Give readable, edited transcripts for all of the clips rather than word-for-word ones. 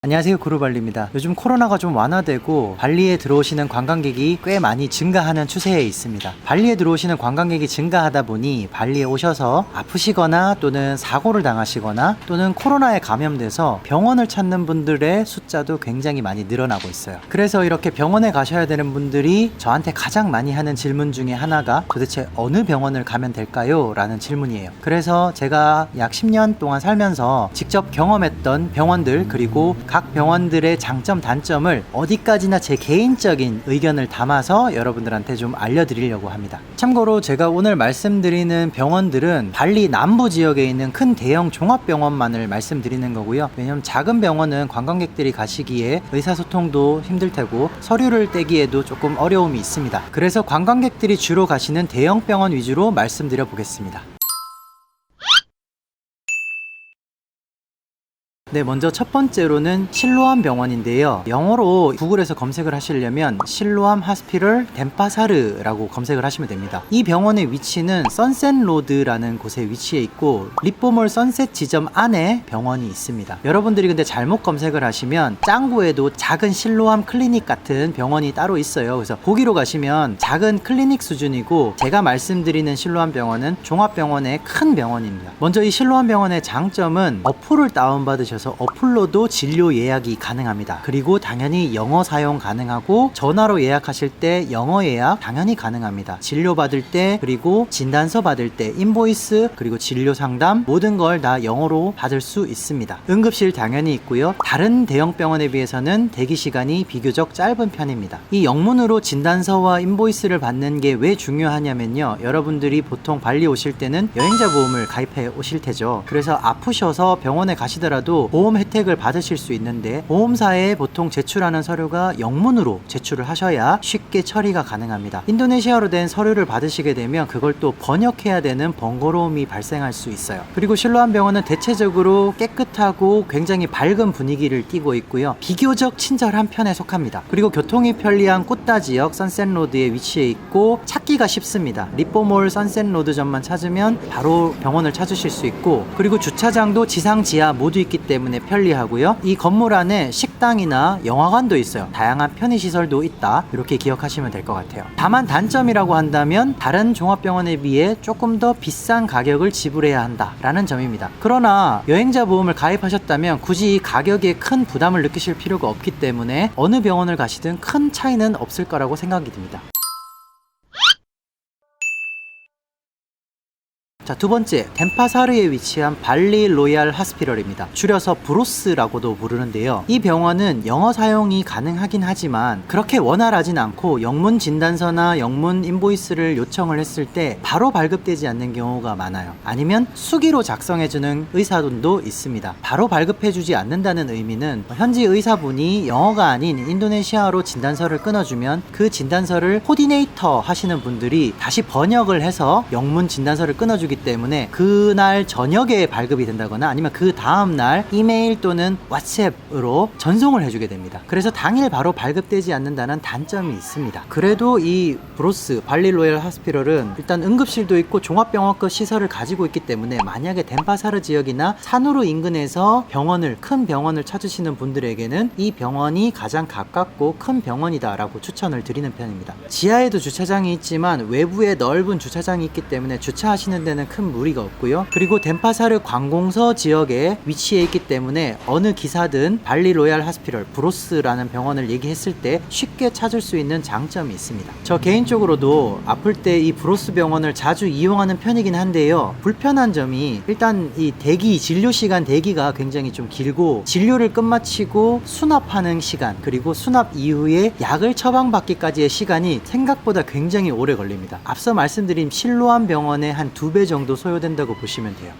안녕하세요, 구루발리입니다. 요즘 코로나가 좀 완화되고 발리에 들어오시는 관광객이 꽤 많이 증가하는 추세에 있습니다. 발리에 들어오시는 관광객이 증가하다 보니 발리에 오셔서 아프시거나 또는 사고를 당하시거나 또는 코로나에 감염돼서 병원을 찾는 분들의 숫자도 굉장히 많이 늘어나고 있어요. 그래서 이렇게 병원에 가셔야 되는 분들이 저한테 가장 많이 하는 질문 중에 하나가 도대체 어느 병원을 가면 될까요? 라는 질문이에요. 그래서 제가 약 10년 동안 살면서 직접 경험했던 병원들, 그리고 각 병원들의 장점, 단점을 어디까지나 제 개인적인 의견을 담아서 여러분들한테 좀 알려드리려고 합니다. 참고로 제가 오늘 말씀드리는 병원들은 발리 남부 지역에 있는 큰 대형 종합병원만을 말씀드리는 거고요. 왜냐면 작은 병원은 관광객들이 가시기에 의사소통도 힘들 테고 서류를 떼기에도 조금 어려움이 있습니다. 그래서 관광객들이 주로 가시는 대형 병원 위주로 말씀드려 보겠습니다. 네, 먼저 첫 번째로는 실로암 병원인데요. 영어로 구글에서 검색을 하시려면 실로암 하스피럴 덴파사르라고 검색을 하시면 됩니다. 이 병원의 위치는 선셋로드라는 곳에 위치해 있고 리포몰 선셋 지점 안에 병원이 있습니다. 여러분들이 근데 잘못 검색을 하시면 짱구에도 작은 실로암 클리닉 같은 병원이 따로 있어요. 그래서 거기로 가시면 작은 클리닉 수준이고, 제가 말씀드리는 실로암 병원은 종합병원의 큰 병원입니다. 먼저 이 실로암 병원의 장점은 어플을 다운받으셔서 어플로도 진료 예약이 가능합니다. 그리고 당연히 영어 사용 가능하고 전화로 예약하실 때 영어 예약 당연히 가능합니다. 진료 받을 때, 그리고 진단서 받을 때, 인보이스, 그리고 진료 상담 모든 걸 다 영어로 받을 수 있습니다. 응급실 당연히 있고요. 다른 대형 병원에 비해서는 대기 시간이 비교적 짧은 편입니다. 이 영문으로 진단서와 인보이스를 받는 게 왜 중요하냐면요, 여러분들이 보통 발리 오실 때는 여행자 보험을 가입해 오실 테죠. 그래서 아프셔서 병원에 가시더라도 보험 혜택을 받으실 수 있는데, 보험사에 보통 제출하는 서류가 영문으로 제출을 하셔야 쉽게 처리가 가능합니다. 인도네시아로 된 서류를 받으시게 되면 그걸 또 번역해야 되는 번거로움이 발생할 수 있어요. 그리고 실로암 병원은 대체적으로 깨끗하고 굉장히 밝은 분위기를 띠고 있고요. 비교적 친절한 편에 속합니다. 그리고 교통이 편리한 꾸따 지역 선셋로드에 위치해 있고 찾기가 쉽습니다. 리포몰 선셋로드점만 찾으면 바로 병원을 찾으실 수 있고, 그리고 주차장도 지상 지하 모두 있기 때문에 편리하고요. 이 건물 안에 식당이나 영화관도 있어요. 다양한 편의시설도 있다, 이렇게 기억하시면 될 것 같아요. 다만 단점이라고 한다면 다른 종합병원에 비해 조금 더 비싼 가격을 지불해야 한다 라는 점입니다. 그러나 여행자 보험을 가입하셨다면 굳이 이 가격에 큰 부담을 느끼실 필요가 없기 때문에 어느 병원을 가시든 큰 차이는 없을 거라고 생각이 듭니다. 자, 두 번째, 덴파사르에 위치한 발리 로얄 하스피럴입니다. 줄여서 브로스라고도 부르는데요. 이 병원은 영어 사용이 가능하긴 하지만 그렇게 원활하진 않고 영문 진단서나 영문 인보이스를 요청을 했을 때 바로 발급되지 않는 경우가 많아요. 아니면 수기로 작성해주는 의사분도 있습니다. 바로 발급해주지 않는다는 의미는 현지 의사분이 영어가 아닌 인도네시아로 진단서를 끊어주면 그 진단서를 코디네이터 하시는 분들이 다시 번역을 해서 영문 진단서를 끊어주기 때문에 그날 저녁에 발급이 된다거나 아니면 그 다음날 이메일 또는 왓츠앱으로 전송을 해주게 됩니다. 그래서 당일 바로 발급되지 않는다는 단점이 있습니다. 그래도 이 브로스 발리 로얄 하스피럴은 일단 응급실도 있고 종합병원급 시설을 가지고 있기 때문에 만약에 덴파사르 지역이나 사누르 인근에서 큰 병원을 찾으시는 분들에게는 이 병원이 가장 가깝고 큰 병원이다 라고 추천을 드리는 편입니다. 지하에도 주차장이 있지만 외부에 넓은 주차장이 있기 때문에 주차하시는 데는 큰 무리가 없고요. 그리고 덴파사르 관공서 지역에 위치해 있기 때문에 어느 기사든 발리 로얄 하스피럴 브로스라는 병원을 얘기했을 때 쉽게 찾을 수 있는 장점이 있습니다. 저 개인적으로도 아플 때 이 브로스 병원을 자주 이용하는 편이긴 한데요, 불편한 점이 일단 이 진료 시간 대기가 굉장히 좀 길고, 진료를 끝마치고 수납하는 시간, 그리고 수납 이후에 약을 처방받기까지의 시간이 생각보다 굉장히 오래 걸립니다. 앞서 말씀드린 실로암 병원의 한 2배 정도 소요된다고 보시면 돼요.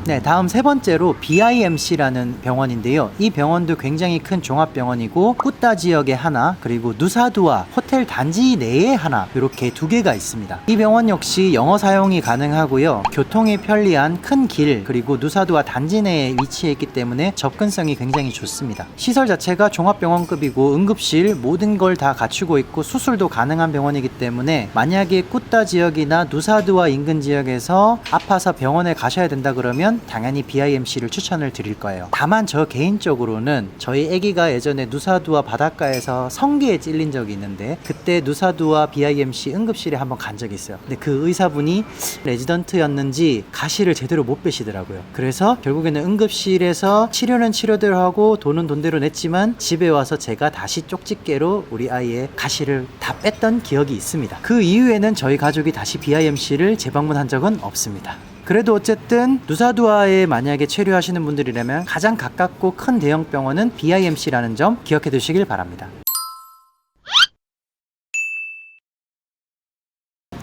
네, 다음 세 번째로 BIMC라는 병원인데요. 이 병원도 굉장히 큰 종합병원이고 꾸따 지역에 하나, 그리고 누사두아 호텔 단지 내에 하나, 이렇게 2개가 있습니다. 이 병원 역시 영어 사용이 가능하고요. 교통이 편리한 큰 길, 그리고 누사두아 단지 내에 위치해 있기 때문에 접근성이 굉장히 좋습니다. 시설 자체가 종합병원급이고 응급실 모든 걸 다 갖추고 있고 수술도 가능한 병원이기 때문에 만약에 꾸따 지역이나 누사두아 인근 지역에서 아파서 병원에 가셔야 된다 그러면 하시면 당연히 BIMC를 추천을 드릴 거예요. 다만 저 개인적으로는 저희 아기가 예전에 누사두아 바닷가에서 성게에 찔린 적이 있는데 그때 누사두아 BIMC 응급실에 한번 간 적이 있어요. 근데 그 의사분이 레지던트였는지 가시를 제대로 못 빼시더라고요. 그래서 결국에는 응급실에서 치료는 치료대로 하고 돈은 돈대로 냈지만 집에 와서 제가 다시 쪽집게로 우리 아이의 가시를 다 뺐던 기억이 있습니다. 그 이후에는 저희 가족이 다시 BIMC를 재방문한 적은 없습니다. 그래도 어쨌든 누사두아에 만약에 체류하시는 분들이라면 가장 가깝고 큰 대형 병원은 BIMC라는 점 기억해 두시길 바랍니다.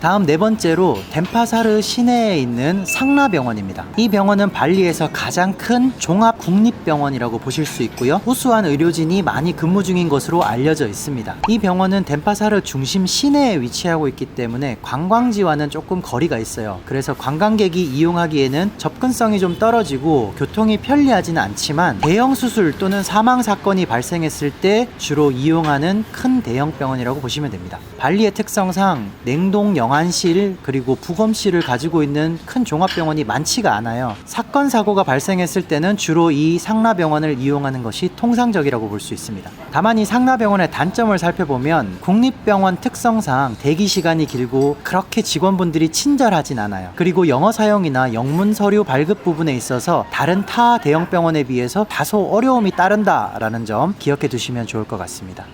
다음 네 번째로 덴파사르 시내에 있는 상라병원입니다. 이 병원은 발리에서 가장 큰 종합 국립병원이라고 보실 수 있고요. 우수한 의료진이 많이 근무 중인 것으로 알려져 있습니다. 이 병원은 덴파사르 중심 시내에 위치하고 있기 때문에 관광지와는 조금 거리가 있어요. 그래서 관광객이 이용하기에는 접근성이 좀 떨어지고 교통이 편리하지는 않지만 대형 수술 또는 사망 사건이 발생했을 때 주로 이용하는 큰 대형 병원이라고 보시면 됩니다. 발리의 특성상 냉동 영안실 그리고 부검실을 가지고 있는 큰 종합병원이 많지가 않아요. 사건 사고가 발생했을 때는 주로 이 상라병원을 이용하는 것이 통상적이라고 볼 수 있습니다. 다만 이 상라병원의 단점을 살펴보면 국립병원 특성상 대기 시간이 길고 그렇게 직원분들이 친절하진 않아요. 그리고 영어 사용이나 영문 서류 발급 부분에 있어서 다른 타 대형 병원에 비해서 다소 어려움이 따른다라는 점 기억해 두시면 좋을 것 같습니다.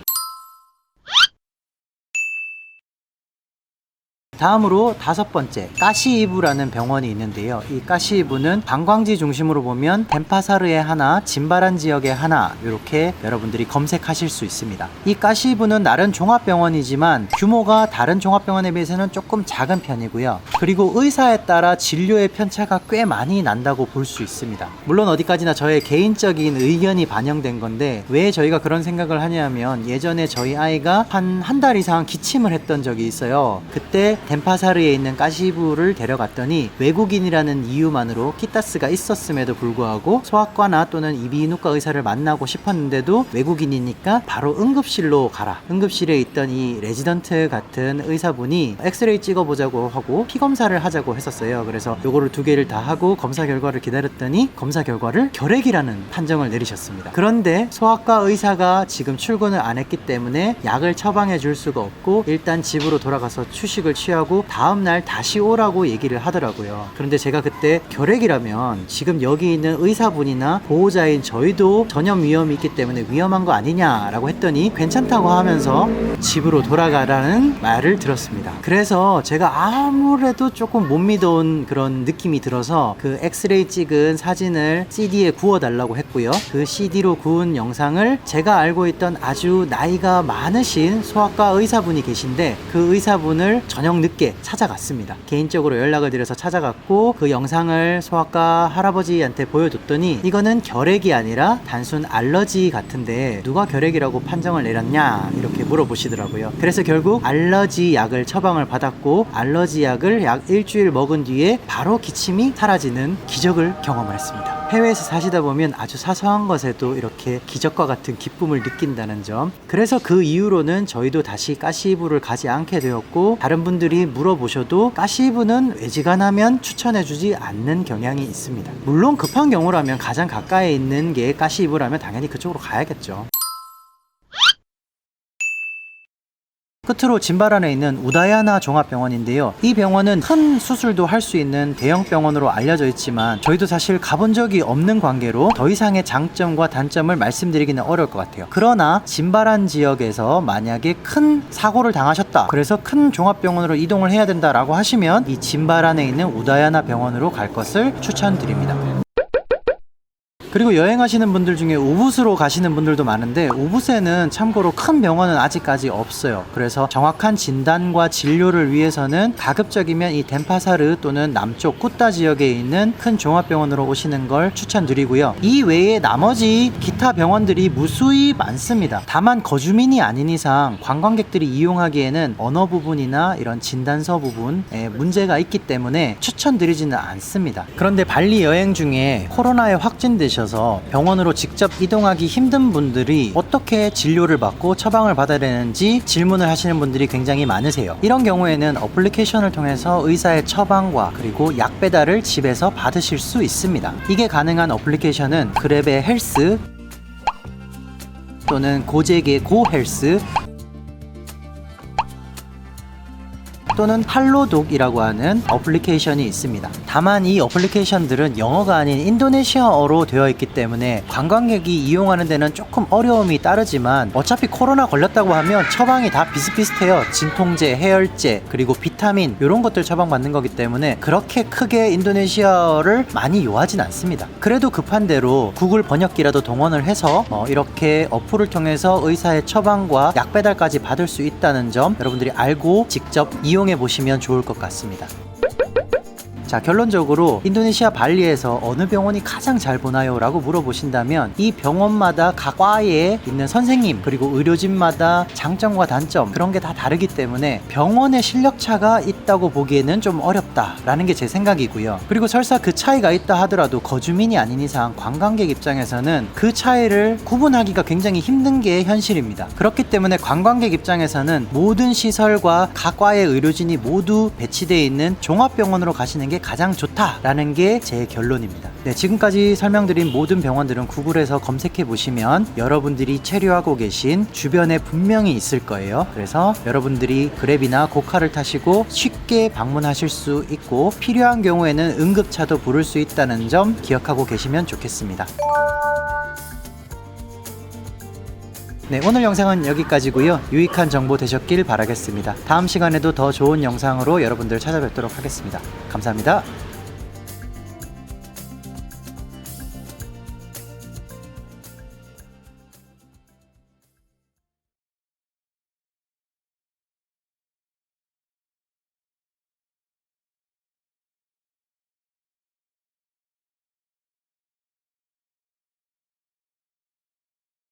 다음으로 다섯 번째, 까시이부라는 병원이 있는데요. 이 까시이부는 관광지 중심으로 보면 덴파사르에 하나, 진바란 지역에 하나 이렇게 여러분들이 검색하실 수 있습니다. 이 까시이부는 나름 종합병원이지만 규모가 다른 종합병원에 비해서는 조금 작은 편이고요. 그리고 의사에 따라 진료의 편차가 꽤 많이 난다고 볼 수 있습니다. 물론 어디까지나 저의 개인적인 의견이 반영된 건데 왜 저희가 그런 생각을 하냐면 예전에 저희 아이가 한 달 이상 기침을 했던 적이 있어요. 그때 덴파사르에 있는 까시부를 데려갔더니 외국인이라는 이유만으로 키타스가 있었음에도 불구하고 소아과나 또는 이비인후과 의사를 만나고 싶었는데도 외국인이니까 바로 응급실로 가라. 응급실에 있던 이 레지던트 같은 의사분이 엑스레이 찍어보자고 하고 피검사를 하자고 했었어요. 그래서 요거를 두 개를 다 하고 검사 결과를 기다렸더니 검사 결과를 결핵이라는 판정을 내리셨습니다. 그런데 소아과 의사가 지금 출근을 안 했기 때문에 약을 처방해 줄 수가 없고 일단 집으로 돌아가서 휴식을 취하고 다음날 다시 오라고 얘기를 하더라고요. 그런데 제가 그때 결핵이라면 지금 여기 있는 의사분이나 보호자인 저희도 전염 위험이 있기 때문에 위험한 거 아니냐라고 했더니 괜찮다고 하면서 집으로 돌아가라는 말을 들었습니다. 그래서 제가 아무래도 조금 못 믿어온 그런 느낌이 들어서 그 엑스레이 찍은 사진을 CD에 구워달라고 했고요. 그 CD로 구운 영상을 제가 알고 있던 아주 나이가 많으신 소아과 의사분이 계신데 그 의사분을 저녁 늦게 찾아갔습니다. 개인적으로 연락을 드려서 찾아갔고 그 영상을 소아과 할아버지한테 보여줬더니 이거는 결핵이 아니라 단순 알러지 같은데 누가 결핵이라고 판정을 내렸냐 이렇게 물어보시더라고요. 그래서 결국 알러지 약을 처방을 받았고 알러지 약을 약 일주일 먹은 뒤에 바로 기침이 사라지는 기적을 경험을 했습니다. 해외에서 사시다 보면 아주 사소한 것에도 이렇게 기적과 같은 기쁨을 느낀다는 점. 그래서 그 이후로는 저희도 다시 까시이부를 가지 않게 되었고 다른 분들이 물어보셔도 까시이부는 외지간하면 추천해주지 않는 경향이 있습니다. 물론 급한 경우라면 가장 가까이 있는 게 까시이부라면 당연히 그쪽으로 가야겠죠. 끝으로 진바란에 있는 우다야나 종합병원인데요. 이 병원은 큰 수술도 할 수 있는 대형 병원으로 알려져 있지만 저희도 사실 가본 적이 없는 관계로 더 이상의 장점과 단점을 말씀드리기는 어려울 것 같아요. 그러나 진바란 지역에서 만약에 큰 사고를 당하셨다. 그래서 큰 종합병원으로 이동을 해야 된다라고 하시면 이 진바란에 있는 우다야나 병원으로 갈 것을 추천드립니다. 그리고 여행하시는 분들 중에 우붓으로 가시는 분들도 많은데 우붓에는 참고로 큰 병원은 아직까지 없어요. 그래서 정확한 진단과 진료를 위해서는 가급적이면 이 덴파사르 또는 남쪽 꾸따 지역에 있는 큰 종합병원으로 오시는 걸 추천드리고요. 이 외에 나머지 기타 병원들이 무수히 많습니다. 다만 거주민이 아닌 이상 관광객들이 이용하기에는 언어 부분이나 이런 진단서 부분에 문제가 있기 때문에 추천드리지는 않습니다. 그런데 발리 여행 중에 코로나에 확진되셔 계셔서 병원으로 직접 이동하기 힘든 분들이 어떻게 진료를 받고 처방을 받아야 되는지 질문을 하시는 분들이 굉장히 많으세요. 이런 경우에는 어플리케이션을 통해서 의사의 처방과 그리고 약 배달을 집에서 받으실 수 있습니다. 이게 가능한 어플리케이션은 그랩의 헬스 또는 고잭의 고헬스 또는 할로독이라고 하는 어플리케이션이 있습니다. 다만 이 어플리케이션들은 영어가 아닌 인도네시아어로 되어 있기 때문에 관광객이 이용하는 데는 조금 어려움이 따르지만 어차피 코로나 걸렸다고 하면 처방이 다 비슷비슷해요. 진통제, 해열제, 그리고 비타민 이런 것들 처방받는 거기 때문에 그렇게 크게 인도네시아어를 많이 요하진 않습니다. 그래도 급한 대로 구글 번역기라도 동원을 해서 이렇게 어플을 통해서 의사의 처방과 약 배달까지 받을 수 있다는 점 여러분들이 알고 직접 이용해 보시면 좋을 것 같습니다. 자, 결론적으로 인도네시아 발리에서 어느 병원이 가장 잘 보나요? 라고 물어보신다면 이 병원마다 각 과에 있는 선생님 그리고 의료진마다 장점과 단점 그런 게 다 다르기 때문에 병원의 실력차가 있다고 보기에는 좀 어렵다라는 게 제 생각이고요. 그리고 설사 그 차이가 있다 하더라도 거주민이 아닌 이상 관광객 입장에서는 그 차이를 구분하기가 굉장히 힘든 게 현실입니다. 그렇기 때문에 관광객 입장에서는 모든 시설과 각 과의 의료진이 모두 배치되어 있는 종합병원으로 가시는 게 가장 좋다라는 게 제 결론입니다. 네, 지금까지 설명드린 모든 병원들은 구글에서 검색해 보시면 여러분들이 체류하고 계신 주변에 분명히 있을 거예요. 그래서 여러분들이 그랩이나 고카를 타시고 쉽게 방문하실 수 있고 필요한 경우에는 응급차도 부를 수 있다는 점 기억하고 계시면 좋겠습니다. 네, 오늘 영상은 여기까지고요. 유익한 정보 되셨길 바라겠습니다. 다음 시간에도 더 좋은 영상으로 여러분들 찾아뵙도록 하겠습니다. 감사합니다.